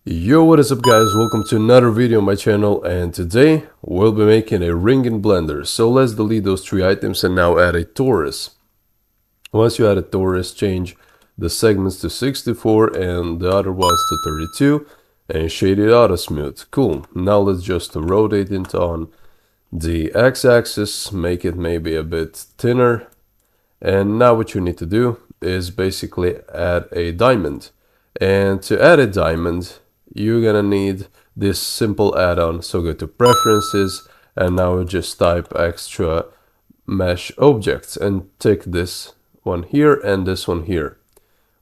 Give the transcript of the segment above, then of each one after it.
Yo, what is up guys, welcome to another video on my channel, and today we'll be making a ring in Blender. So let's delete those three items and now add a torus. Once you add a torus, change the segments to 64 and the other ones to 32 and shade it auto smooth. Cool. Now let's just rotate it on the x-axis, make it maybe a bit thinner, and now what you need to do is basically add a diamond. And to add a diamond, you're gonna need this simple add-on. So go to preferences and now just type extra mesh objects and tick this one here and this one here.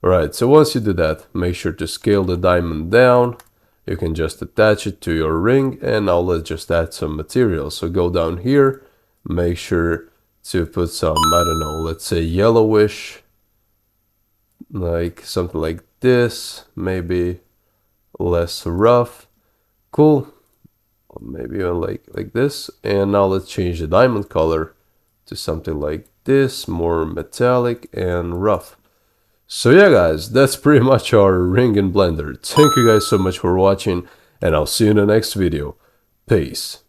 Alright, so once you do that, make sure to scale the diamond down. You can just attach it to your ring, and now let's just add some material. So go down here, make sure to put some, I don't know, let's say yellowish, like something like this, maybe less rough. Cool. Maybe like this. And now let's change the diamond color to something like this, more metallic and rough. So yeah guys, that's pretty much our ring in Blender. Thank you guys so much for watching, and I'll see you in the next video. Peace.